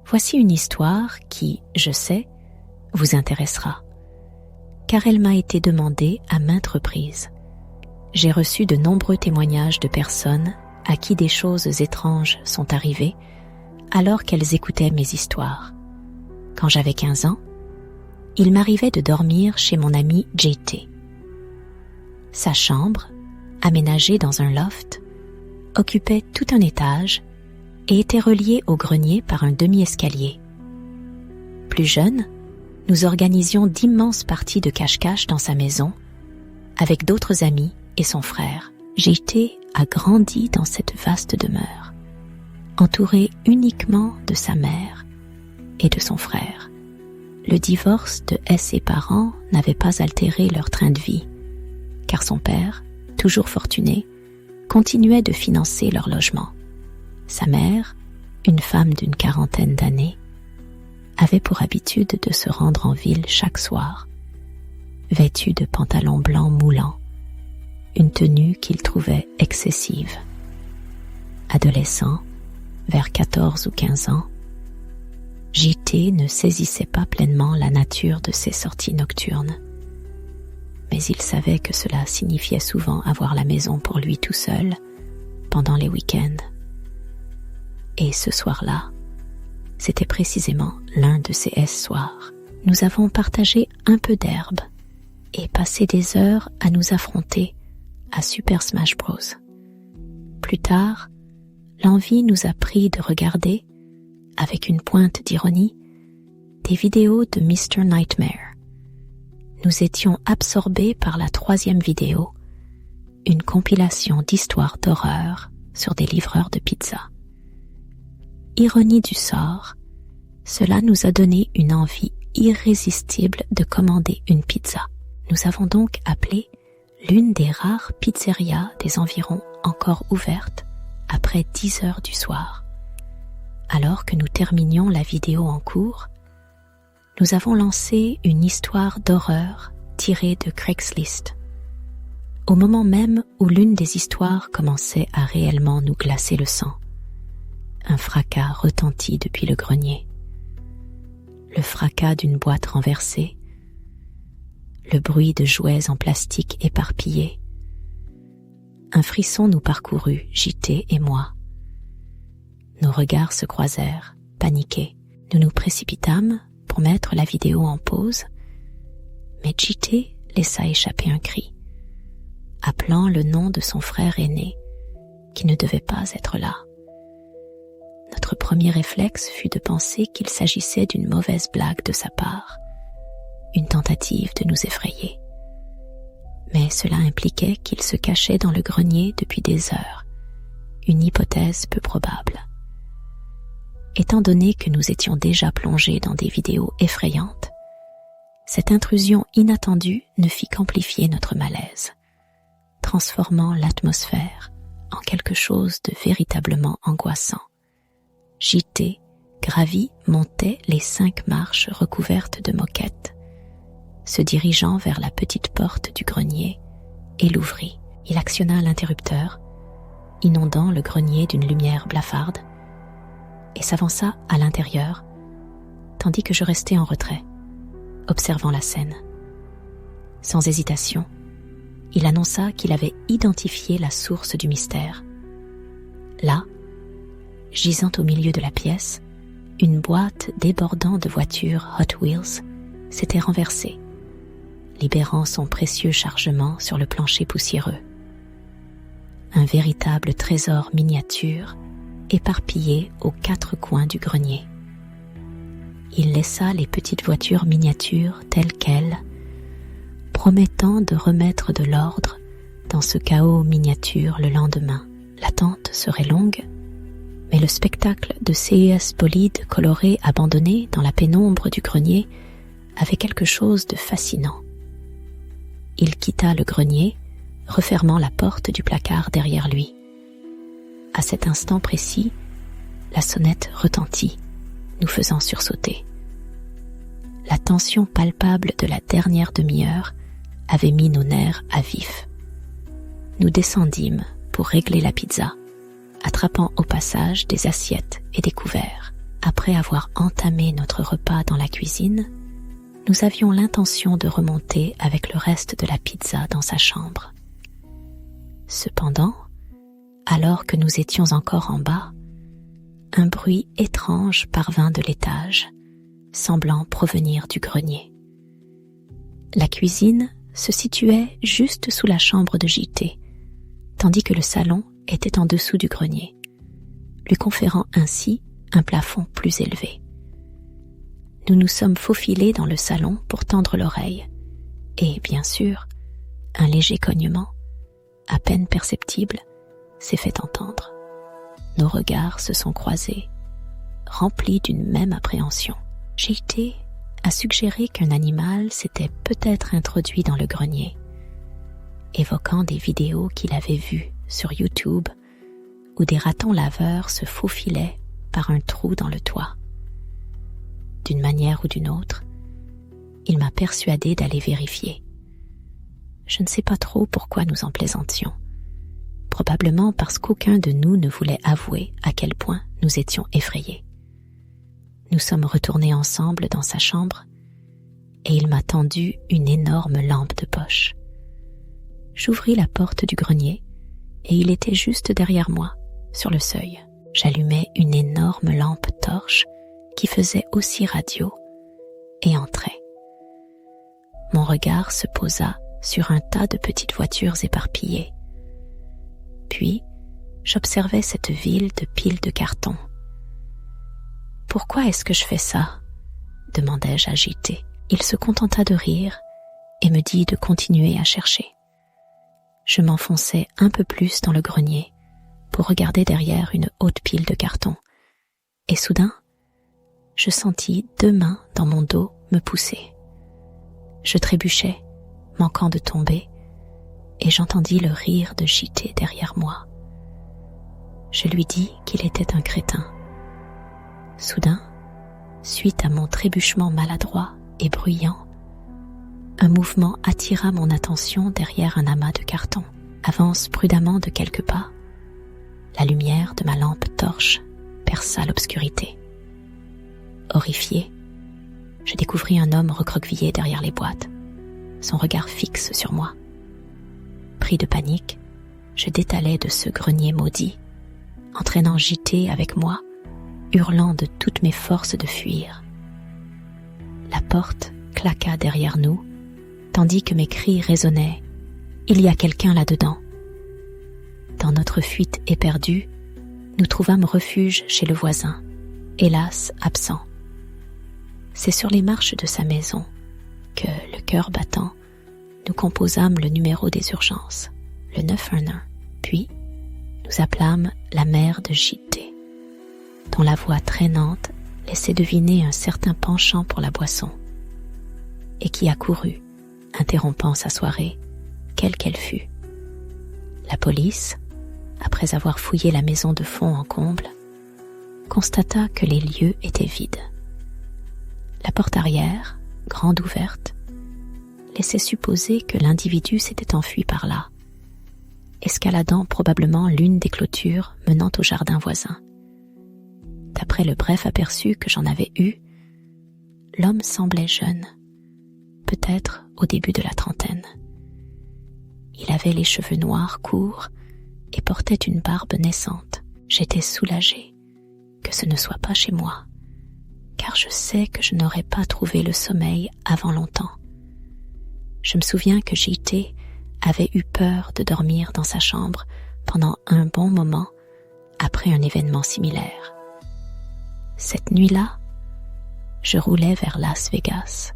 Voici une histoire qui, je sais, vous intéressera, car elle m'a été demandée à maintes reprises. J'ai reçu de nombreux témoignages de personnes à qui des choses étranges sont arrivées alors qu'elles écoutaient mes histoires. Quand j'avais 15 ans, il m'arrivait de dormir chez mon ami JT. Sa chambre, aménagée dans un loft, occupait tout un étage et était reliée au grenier par un demi-escalier. Plus jeune, nous organisions d'immenses parties de cache-cache dans sa maison avec d'autres amis et son frère. JT a grandi dans cette vaste demeure, entouré uniquement de sa mère et de son frère. Le divorce de ses parents n'avait pas altéré leur train de vie, car son père, toujours fortuné, continuait de financer leur logement. Sa mère, une femme d'une quarantaine d'années, avait pour habitude de se rendre en ville chaque soir, vêtue de pantalons blancs moulants, une tenue qu'il trouvait excessive. Adolescent, vers 14 ou 15 ans, JT ne saisissait pas pleinement la nature de ses sorties nocturnes. Mais il savait que cela signifiait souvent avoir la maison pour lui tout seul pendant les week-ends. Et ce soir-là, c'était précisément l'un de ces soirs. Nous avons partagé un peu d'herbe et passé des heures à nous affronter à Super Smash Bros. Plus tard, l'envie nous a pris de regarder, avec une pointe d'ironie, des vidéos de Mr. Nightmare. Nous étions absorbés par la 3e vidéo, une compilation d'histoires d'horreur sur des livreurs de pizza. Ironie du sort, cela nous a donné une envie irrésistible de commander une pizza. Nous avons donc appelé l'une des rares pizzerias des environs encore ouvertes après 10 heures du soir. Alors que nous terminions la vidéo en cours, nous avons lancé une histoire d'horreur tirée de Craigslist. Au moment même où l'une des histoires commençait à réellement nous glacer le sang, un fracas retentit depuis le grenier. Le fracas d'une boîte renversée, le bruit de jouets en plastique éparpillés. Un frisson nous parcourut, JT et moi. Nos regards se croisèrent, paniqués. Nous nous précipitâmes pour mettre la vidéo en pause, mais JT laissa échapper un cri, appelant le nom de son frère aîné, qui ne devait pas être là. Notre premier réflexe fut de penser qu'il s'agissait d'une mauvaise blague de sa part, une tentative de nous effrayer. Mais cela impliquait qu'il se cachait dans le grenier depuis des heures, une hypothèse peu probable. Étant donné que nous étions déjà plongés dans des vidéos effrayantes, cette intrusion inattendue ne fit qu'amplifier notre malaise, transformant l'atmosphère en quelque chose de véritablement angoissant. JT gravit, montait les 5 marches recouvertes de moquettes, se dirigeant vers la petite porte du grenier et l'ouvrit. Il actionna l'interrupteur, inondant le grenier d'une lumière blafarde, et s'avança à l'intérieur, tandis que je restais en retrait, observant la scène. Sans hésitation, il annonça qu'il avait identifié la source du mystère. Là, gisant au milieu de la pièce, une boîte débordant de voitures Hot Wheels s'était renversée, libérant son précieux chargement sur le plancher poussiéreux. Un véritable trésor miniature éparpillé aux 4 coins du grenier. Il laissa les petites voitures miniatures telles quelles, promettant de remettre de l'ordre dans ce chaos miniature le lendemain. L'attente serait longue, mais le spectacle de ces bolides colorés abandonnés dans la pénombre du grenier avait quelque chose de fascinant. Il quitta le grenier, refermant la porte du placard derrière lui. À cet instant précis, la sonnette retentit, nous faisant sursauter. La tension palpable de la dernière demi-heure avait mis nos nerfs à vif. Nous descendîmes pour régler la pizza, attrapant au passage des assiettes et des couverts. après avoir entamé notre repas dans la cuisine, nous avions l'intention de remonter avec le reste de la pizza dans sa chambre. Cependant, alors que nous étions encore en bas, un bruit étrange parvint de l'étage, semblant provenir du grenier. La cuisine se situait juste sous la chambre de JT, tandis que le salon était en dessous du grenier, lui conférant ainsi un plafond plus élevé. Nous nous sommes faufilés dans le salon pour tendre l'oreille, et bien sûr, un léger cognement, à peine perceptible, s'est fait entendre. Nos regards se sont croisés, remplis d'une même appréhension. JT a suggéré qu'un animal s'était peut-être introduit dans le grenier, évoquant des vidéos qu'il avait vues sur YouTube où des ratons laveurs se faufilaient par un trou dans le toit. D'une manière ou d'une autre, il m'a persuadé d'aller vérifier. Je ne sais pas trop pourquoi nous en plaisantions. Probablement parce qu'aucun de nous ne voulait avouer à quel point nous étions effrayés. Nous sommes retournés ensemble dans sa chambre et il m'a tendu une énorme lampe de poche. J'ouvris la porte du grenier et il était juste derrière moi, sur le seuil. J'allumai une énorme lampe torche qui faisait aussi radio et entrai. Mon regard se posa sur un tas de petites voitures éparpillées. Puis, j'observais cette ville de piles de cartons. « Pourquoi est-ce que je fais ça ?» demandai-je agité. Il se contenta de rire et me dit de continuer à chercher. Je m'enfonçai un peu plus dans le grenier pour regarder derrière une haute pile de cartons. Et soudain, je sentis 2 mains dans mon dos me pousser. Je trébuchais, manquant de tomber, et j'entendis le rire de JT derrière moi. Je lui dis qu'il était un crétin. Soudain, suite à mon trébuchement maladroit et bruyant, un mouvement attira mon attention derrière un amas de cartons. Avance prudemment de quelques pas. La lumière de ma lampe torche perça l'obscurité. Horrifié, je découvris un homme recroquevillé derrière les boîtes, son regard fixe sur moi. Pris de panique, je détalai de ce grenier maudit, entraînant JT avec moi, hurlant de toutes mes forces de fuir. La porte claqua derrière nous, tandis que mes cris résonnaient « Il y a quelqu'un là-dedans !» Dans notre fuite éperdue, nous trouvâmes refuge chez le voisin, hélas absent. C'est sur les marches de sa maison que, le cœur battant, nous composâmes le numéro des urgences, le 911. Puis, nous appelâmes la mère de JT, dont la voix traînante laissait deviner un certain penchant pour la boisson, et qui accourut, interrompant sa soirée, quelle qu'elle fût. La police, après avoir fouillé la maison de fond en comble, constata que les lieux étaient vides. La porte arrière, grande ouverte, laissait supposer que l'individu s'était enfui par là, escaladant probablement l'une des clôtures menant au jardin voisin. D'après le bref aperçu que j'en avais eu, l'homme semblait jeune, peut-être au début de la trentaine. Il avait les cheveux noirs courts et portait une barbe naissante. J'étais soulagée que ce ne soit pas chez moi, car je sais que je n'aurais pas trouvé le sommeil avant longtemps. Je me souviens que JT avait eu peur de dormir dans sa chambre pendant un bon moment après un événement similaire. Cette nuit-là, je roulais vers Las Vegas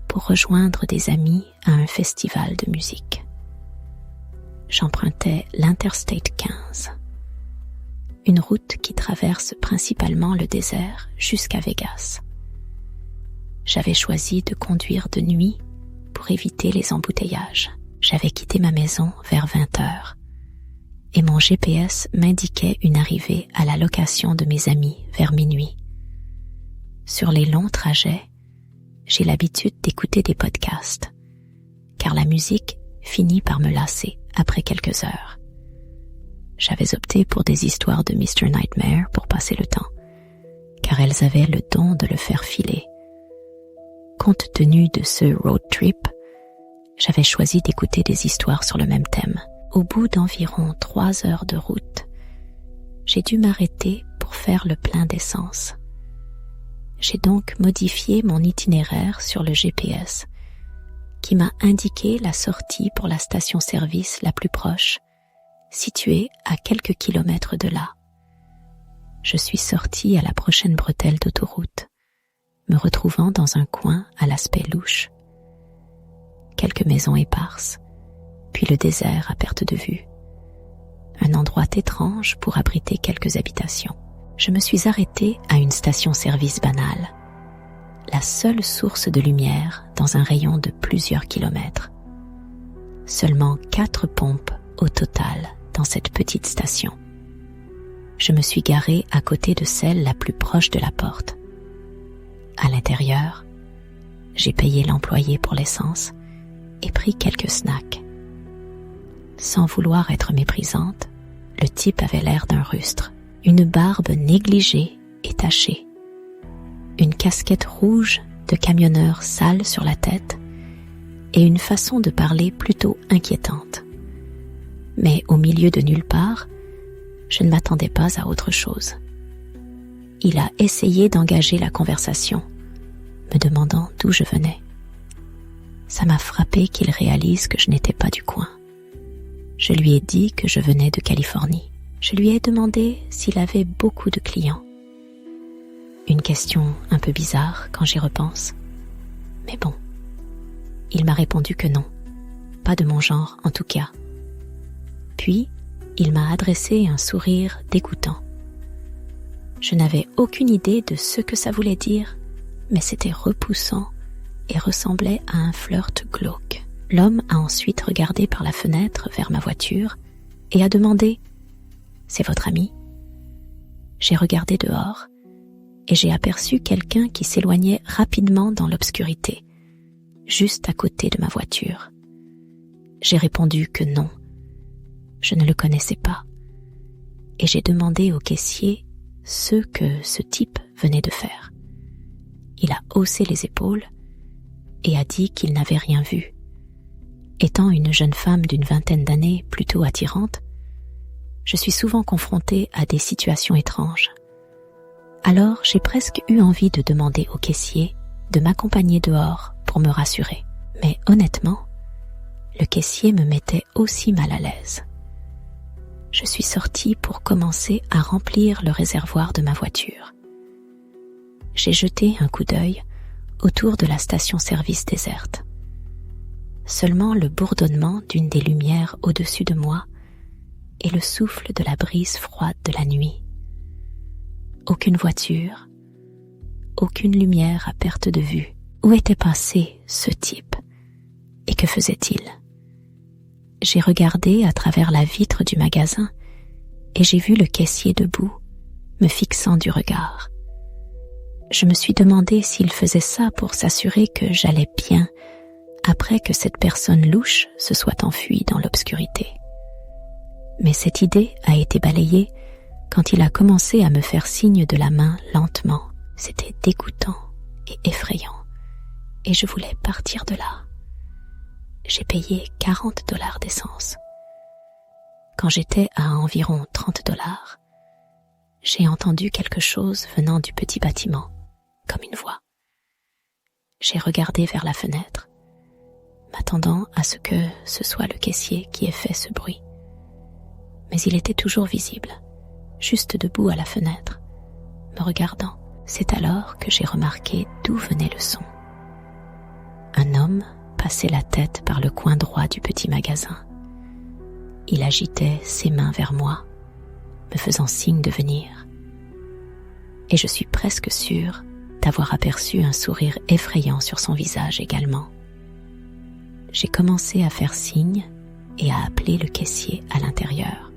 pour rejoindre des amis à un festival de musique. J'empruntais l'Interstate 15, une route qui traverse principalement le désert jusqu'à Vegas. J'avais choisi de conduire de nuit pour éviter les embouteillages. J'avais quitté ma maison vers 20h et mon GPS m'indiquait une arrivée à la location de mes amis vers minuit. Sur les longs trajets, j'ai l'habitude d'écouter des podcasts, car la musique finit par me lasser après quelques heures. J'avais opté pour des histoires de Mr. Nightmare pour passer le temps, car elles avaient le don de le faire filer. Compte tenu de ce road trip, j'avais choisi d'écouter des histoires sur le même thème. Au bout d'environ 3 heures de route, j'ai dû m'arrêter pour faire le plein d'essence. J'ai donc modifié mon itinéraire sur le GPS, qui m'a indiqué la sortie pour la station-service la plus proche, située à quelques kilomètres de là. Je suis sortie à la prochaine bretelle d'autoroute, me retrouvant dans un coin à l'aspect louche. Quelques maisons éparses, puis le désert à perte de vue. Un endroit étrange pour abriter quelques habitations. Je me suis arrêtée à une station-service banale, la seule source de lumière dans un rayon de plusieurs kilomètres. Seulement 4 pompes au total dans cette petite station. Je me suis garée à côté de celle la plus proche de la porte. À l'intérieur, j'ai payé l'employé pour l'essence et pris quelques snacks. Sans vouloir être méprisante, le type avait l'air d'un rustre, une barbe négligée et tachée, une casquette rouge de camionneur sale sur la tête et une façon de parler plutôt inquiétante. Mais au milieu de nulle part, je ne m'attendais pas à autre chose. Il a essayé d'engager la conversation, me demandant d'où je venais. Ça m'a frappé qu'il réalise que je n'étais pas du coin. Je lui ai dit que je venais de Californie. Je lui ai demandé s'il avait beaucoup de clients. Une question un peu bizarre quand j'y repense. Mais bon, il m'a répondu que non, pas de mon genre en tout cas. Puis, il m'a adressé un sourire dégoûtant. Je n'avais aucune idée de ce que ça voulait dire, mais c'était repoussant et ressemblait à un flirt glauque. L'homme a ensuite regardé par la fenêtre vers ma voiture et a demandé « C'est votre ami ?» J'ai regardé dehors et j'ai aperçu quelqu'un qui s'éloignait rapidement dans l'obscurité, juste à côté de ma voiture. J'ai répondu que non, je ne le connaissais pas, et j'ai demandé au caissier ce que ce type venait de faire. Il a haussé les épaules et a dit qu'il n'avait rien vu. Étant une jeune femme d'une vingtaine d'années plutôt attirante, je suis souvent confrontée à des situations étranges. Alors j'ai presque eu envie de demander au caissier de m'accompagner dehors pour me rassurer. Mais honnêtement, le caissier me mettait aussi mal à l'aise. Je suis sortie pour commencer à remplir le réservoir de ma voiture. J'ai jeté un coup d'œil autour de la station-service déserte. Seulement le bourdonnement d'une des lumières au-dessus de moi et le souffle de la brise froide de la nuit. Aucune voiture, aucune lumière à perte de vue. Où était passé ce type et que faisait-il ? J'ai regardé à travers la vitre du magasin et j'ai vu le caissier debout, me fixant du regard. Je me suis demandé s'il faisait ça pour s'assurer que j'allais bien après que cette personne louche se soit enfuie dans l'obscurité. Mais cette idée a été balayée quand il a commencé à me faire signe de la main lentement. C'était dégoûtant et effrayant, et je voulais partir de là. J'ai payé $40 d'essence. Quand j'étais à environ $30, j'ai entendu quelque chose venant du petit bâtiment, comme une voix. J'ai regardé vers la fenêtre, m'attendant à ce que ce soit le caissier qui ait fait ce bruit. Mais il était toujours visible, juste debout à la fenêtre, me regardant. C'est alors que j'ai remarqué d'où venait le son. Un homme passait la tête par le coin droit du petit magasin. Il agitait ses mains vers moi, me faisant signe de venir. Et je suis presque sûre d'avoir aperçu un sourire effrayant sur son visage également. J'ai commencé à faire signe et à appeler le caissier à l'intérieur.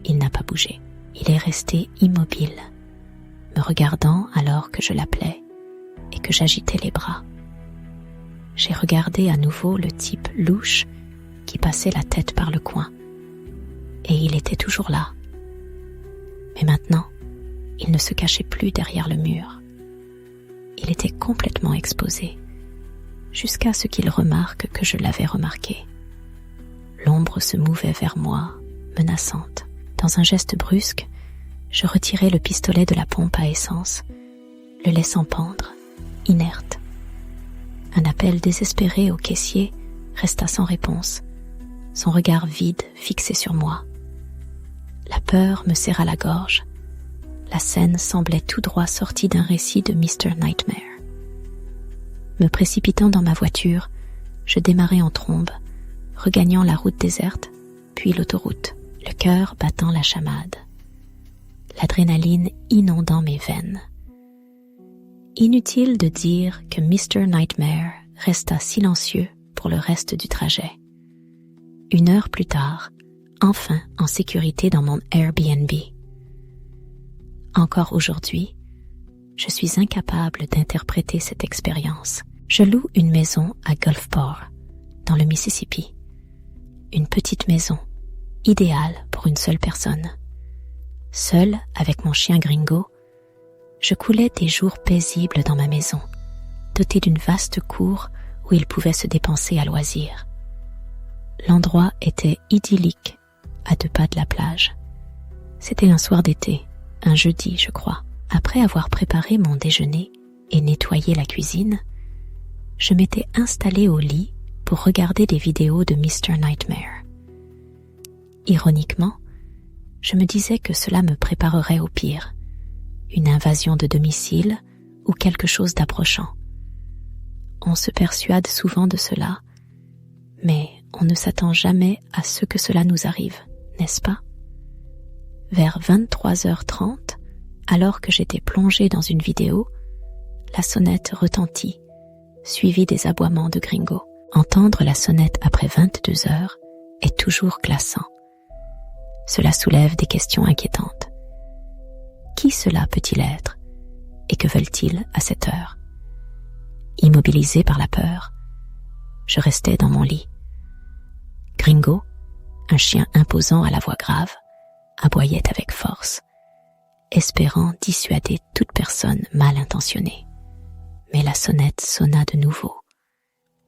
Il n'a pas bougé. Il est resté immobile, me regardant alors que je l'appelais et que j'agitais les bras. J'ai regardé à nouveau le type louche qui passait la tête par le coin, et il était toujours là. Mais maintenant, Il ne se cachait plus derrière le mur. Il était complètement exposé, jusqu'à ce qu'il remarque que je l'avais remarqué. L'ombre se mouvait vers moi, menaçante. Dans un geste brusque, je retirai le pistolet de la pompe à essence, le laissant pendre, inerte. Un appel désespéré au caissier resta sans réponse, son regard vide fixé sur moi. La peur me serra la gorge. La scène semblait tout droit sortie d'un récit de Mr. Nightmare. Me précipitant dans ma voiture, je démarrai en trombe, regagnant la route déserte, puis l'autoroute, le cœur battant la chamade. L'adrénaline inondant mes veines. Inutile de dire que Mr. Nightmare resta silencieux pour le reste du trajet. 1 heure plus tard, enfin en sécurité dans mon Airbnb. Encore aujourd'hui, je suis incapable d'interpréter cette expérience. Je loue une maison à Gulfport, dans le Mississippi. Une petite maison, idéale pour une seule personne. Seule avec mon chien Gringo, je coulais des jours paisibles dans ma maison, dotée d'une vaste cour où il pouvait se dépenser à loisir. L'endroit était idyllique, à 2 pas de la plage. C'était un soir d'été, un jeudi, je crois. Après avoir préparé mon déjeuner et nettoyé la cuisine, je m'étais installée au lit pour regarder des vidéos de Mr. Nightmare. Ironiquement, je me disais que cela me préparerait au pire, une invasion de domicile ou quelque chose d'approchant. On se persuade souvent de cela, mais on ne s'attend jamais à ce que cela nous arrive, n'est-ce pas? Vers 23h30, alors que j'étais plongée dans une vidéo, la sonnette retentit, suivie des aboiements de Gringo. Entendre la sonnette après 22 heures est toujours glaçant. Cela soulève des questions inquiétantes. Qui cela peut-il être? Et que veulent-ils à cette heure? Immobilisé par la peur, je restais dans mon lit. Gringo, un chien imposant à la voix grave, aboyait avec force, espérant dissuader toute personne mal intentionnée. Mais la sonnette sonna de nouveau.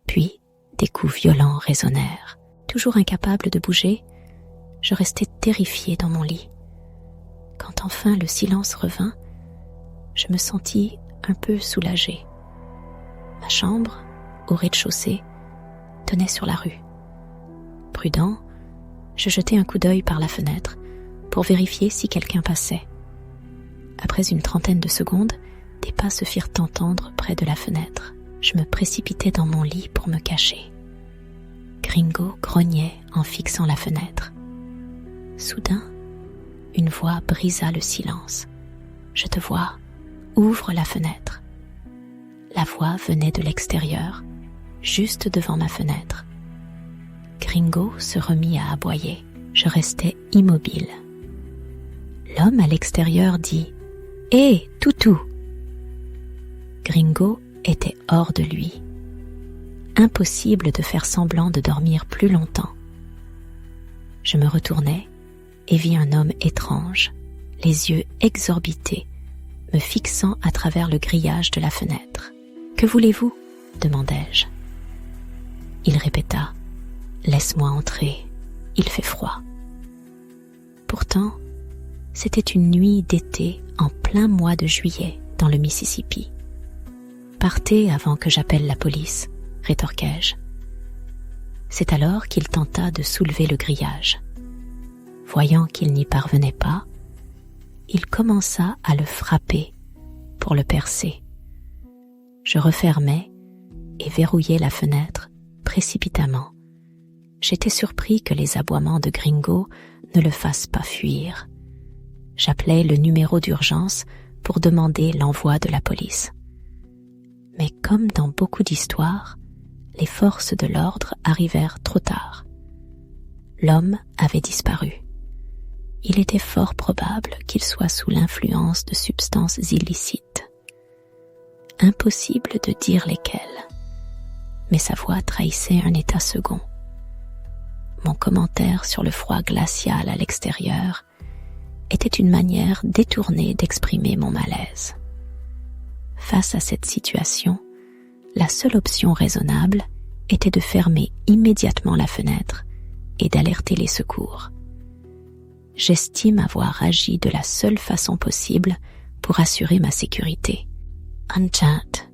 Puis, des coups violents résonnèrent. Toujours incapable de bouger, je restais terrifiée dans mon lit. Quand enfin le silence revint, je me sentis un peu soulagée. Ma chambre, au rez-de-chaussée, donnait sur la rue. Prudent, je jetai un coup d'œil par la fenêtre pour vérifier si quelqu'un passait. Après une 30aine de secondes, des pas se firent entendre près de la fenêtre. Je me précipitai dans mon lit pour me cacher. Gringo grognait en fixant la fenêtre. Soudain, une voix brisa le silence. « Je te vois, ouvre la fenêtre. » La voix venait de l'extérieur, juste devant ma fenêtre. Gringo se remit à aboyer. Je restais immobile. L'homme à l'extérieur dit « Hé, toutou !» Gringo était hors de lui. Impossible de faire semblant de dormir plus longtemps. Je me retournai et vis un homme étrange, les yeux exorbités, me fixant à travers le grillage de la fenêtre. « Que voulez-vous » demandai-je. Il répéta « Laisse-moi entrer, il fait froid. » Pourtant, c'était une nuit d'été en plein mois de juillet dans le Mississippi. « Partez avant que j'appelle la police » rétorquai-je. C'est alors qu'il tenta de soulever le grillage. Voyant qu'il n'y parvenait pas, il commença à le frapper pour le percer. Je refermai et verrouillai la fenêtre précipitamment. J'étais surpris que les aboiements de Gringo ne le fassent pas fuir. J'appelai le numéro d'urgence pour demander l'envoi de la police. Mais comme dans beaucoup d'histoires, les forces de l'ordre arrivèrent trop tard. L'homme avait disparu. Il était fort probable qu'il soit sous l'influence de substances illicites. Impossible de dire lesquelles, mais sa voix trahissait un état second. Mon commentaire sur le froid glacial à l'extérieur était une manière détournée d'exprimer mon malaise. Face à cette situation, la seule option raisonnable était de fermer immédiatement la fenêtre et d'alerter les secours. J'estime avoir agi de la seule façon possible pour assurer ma sécurité. Unchained.